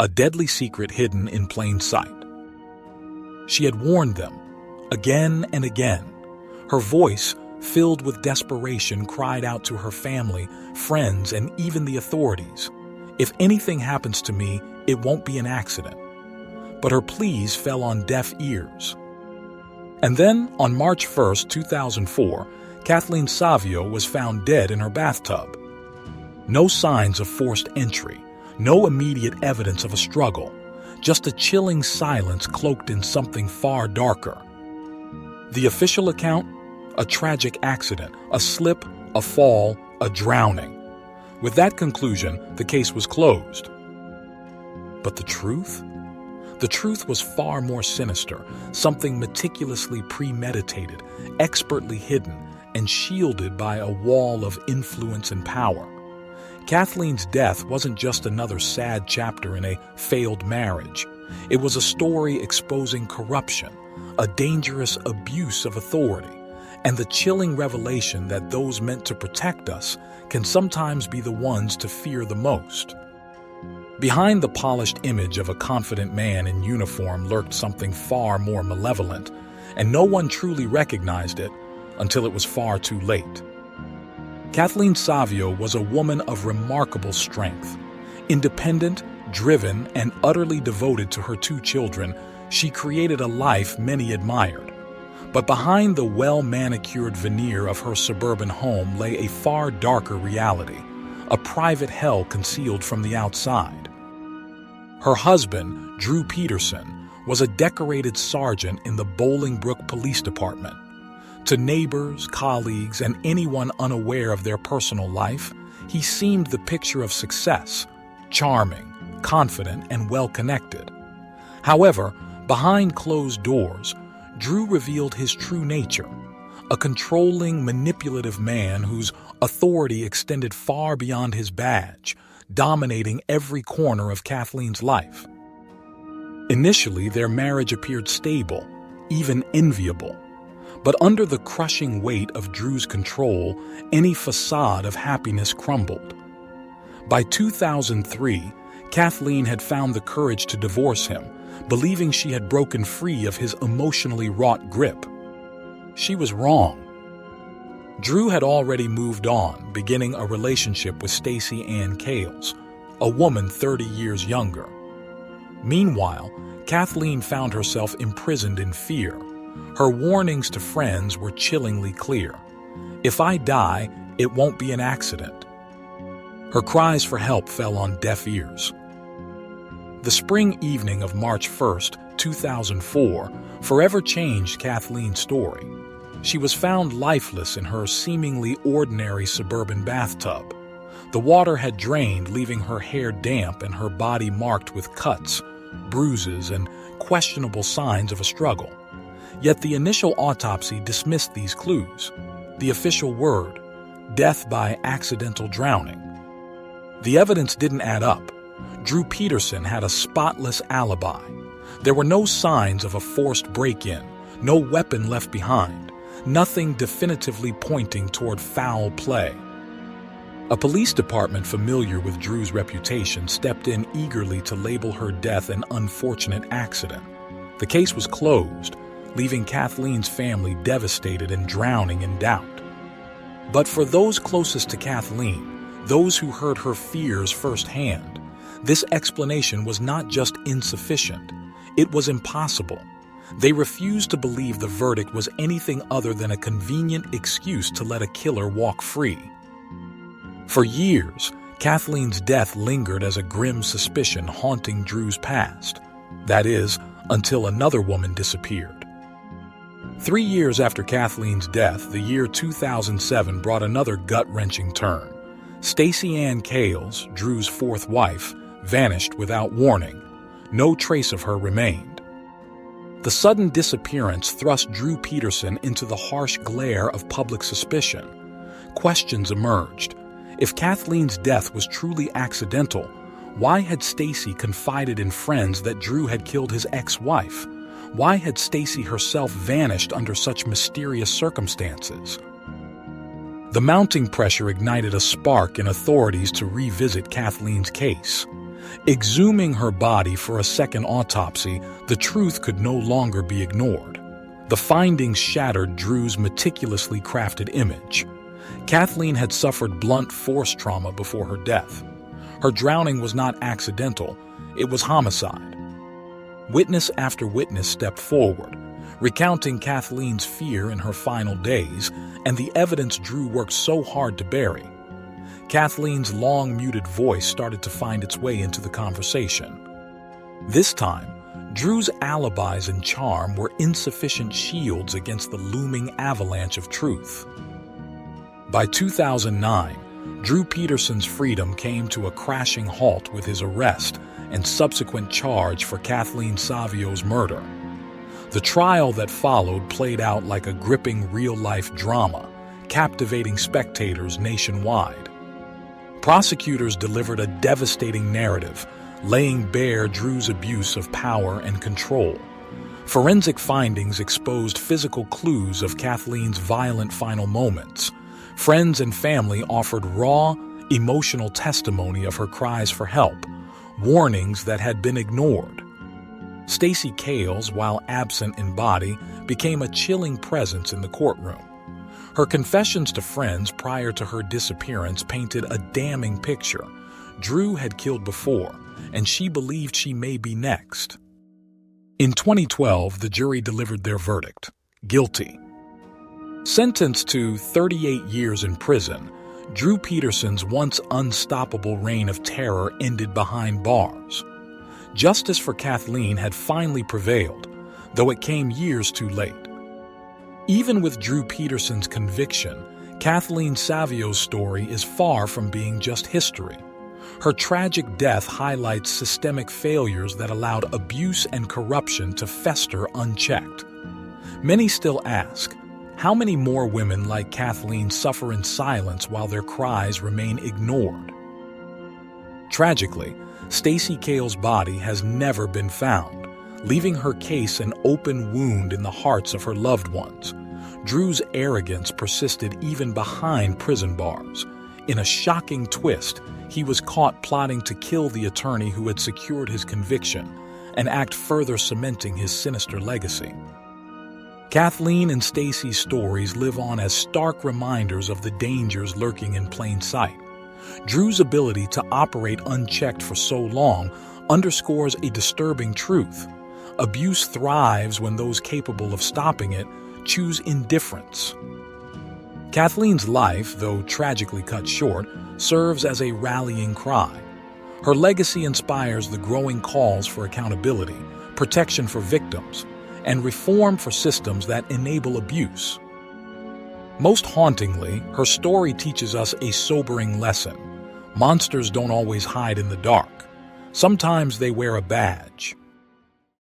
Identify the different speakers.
Speaker 1: a deadly secret hidden in plain sight. She had warned them, again and again. Her voice, filled with desperation, cried out to her family, friends, and even the authorities. If anything happens to me, it won't be an accident. But her pleas fell on deaf ears. And then, on March 1st, 2004, Kathleen Savio was found dead in her bathtub. No signs of forced entry, no immediate evidence of a struggle, just a chilling silence cloaked in something far darker. The official account? A tragic accident, a slip, a fall, a drowning. With that conclusion, the case was closed. But the truth? The truth was far more sinister, something meticulously premeditated, expertly hidden, and shielded by a wall of influence and power. Kathleen's death wasn't just another sad chapter in a failed marriage. It was a story exposing corruption, a dangerous abuse of authority, and the chilling revelation that those meant to protect us can sometimes be the ones to fear the most. Behind the polished image of a confident man in uniform lurked something far more malevolent, and no one truly recognized it until it was far too late. Kathleen Savio was a woman of remarkable strength. Independent, driven, and utterly devoted to her 2 children, she created a life many admired. But behind the well-manicured veneer of her suburban home lay a far darker reality, a private hell concealed from the outside. Her husband, Drew Peterson, was a decorated sergeant in the Bolingbrook Police Department. To neighbors, colleagues, and anyone unaware of their personal life, he seemed the picture of success, charming, confident, and well-connected. However, behind closed doors, Drew revealed his true nature, a controlling, manipulative man whose authority extended far beyond his badge, dominating every corner of Kathleen's life. Initially, their marriage appeared stable, even enviable. But under the crushing weight of Drew's control, any facade of happiness crumbled. By 2003, Kathleen had found the courage to divorce him, believing she had broken free of his emotionally wrought grip. She was wrong. Drew had already moved on, beginning a relationship with Stacey Ann Cales, a woman 30 years younger. Meanwhile, Kathleen found herself imprisoned in fear. Her warnings to friends were chillingly clear. If I die, it won't be an accident. Her cries for help fell on deaf ears. The spring evening of March 1st, 2004, forever changed Kathleen's story. She was found lifeless in her seemingly ordinary suburban bathtub. The water had drained, leaving her hair damp and her body marked with cuts, bruises, and questionable signs of a struggle. Yet the initial autopsy dismissed these clues. The official word, death by accidental drowning. The evidence didn't add up. Drew Peterson had a spotless alibi. There were no signs of a forced break-in, no weapon left behind, nothing definitively pointing toward foul play. A police department familiar with Drew's reputation stepped in eagerly to label her death an unfortunate accident. The case was closed, leaving Kathleen's family devastated and drowning in doubt. But for those closest to Kathleen, those who heard her fears firsthand, this explanation was not just insufficient, it was impossible. They refused to believe the verdict was anything other than a convenient excuse to let a killer walk free. For years, Kathleen's death lingered as a grim suspicion haunting Drew's past. That is, until another woman disappeared. 3 years after Kathleen's death, the year 2007 brought another gut-wrenching turn. Stacey Ann Cales, Drew's 4th wife, vanished without warning. No trace of her remained. The sudden disappearance thrust Drew Peterson into the harsh glare of public suspicion. Questions emerged. If Kathleen's death was truly accidental, why had Stacey confided in friends that Drew had killed his ex-wife? Why had Stacey herself vanished under such mysterious circumstances? The mounting pressure ignited a spark in authorities to revisit Kathleen's case. Exhuming her body for a second autopsy, the truth could no longer be ignored. The findings shattered Drew's meticulously crafted image. Kathleen had suffered blunt force trauma before her death. Her drowning was not accidental, it was homicide. Witness after witness stepped forward, recounting Kathleen's fear in her final days and the evidence Drew worked so hard to bury. Kathleen's long muted voice started to find its way into the conversation. This time, Drew's alibis and charm were insufficient shields against the looming avalanche of truth. By 2009, Drew Peterson's freedom came to a crashing halt with his arrest and subsequent charge for Kathleen Savio's murder. The trial that followed played out like a gripping real-life drama, captivating spectators nationwide. Prosecutors delivered a devastating narrative, laying bare Drew's abuse of power and control. Forensic findings exposed physical clues of Kathleen's violent final moments. Friends and family offered raw, emotional testimony of her cries for help, warnings that had been ignored. Stacey Cales, while absent in body, became a chilling presence in the courtroom. Her confessions to friends prior to her disappearance painted a damning picture. Drew had killed before, and she believed she may be next. In 2012, the jury delivered their verdict: guilty. Sentenced to 38 years in prison, Drew Peterson's once unstoppable reign of terror ended behind bars. Justice for Kathleen had finally prevailed, though it came years too late. Even with Drew Peterson's conviction, Kathleen Savio's story is far from being just history. Her tragic death highlights systemic failures that allowed abuse and corruption to fester unchecked. Many still ask, how many more women like Kathleen suffer in silence while their cries remain ignored? Tragically, Stacey Cales' body has never been found, leaving her case an open wound in the hearts of her loved ones. Drew's arrogance persisted even behind prison bars. In a shocking twist, he was caught plotting to kill the attorney who had secured his conviction, an act further cementing his sinister legacy. Kathleen and Stacey's stories live on as stark reminders of the dangers lurking in plain sight. Drew's ability to operate unchecked for so long underscores a disturbing truth. Abuse thrives when those capable of stopping it choose indifference. Kathleen's life, though tragically cut short, serves as a rallying cry. Her legacy inspires the growing calls for accountability, protection for victims, and reform for systems that enable abuse. Most hauntingly, her story teaches us a sobering lesson. Monsters don't always hide in the dark. Sometimes they wear a badge.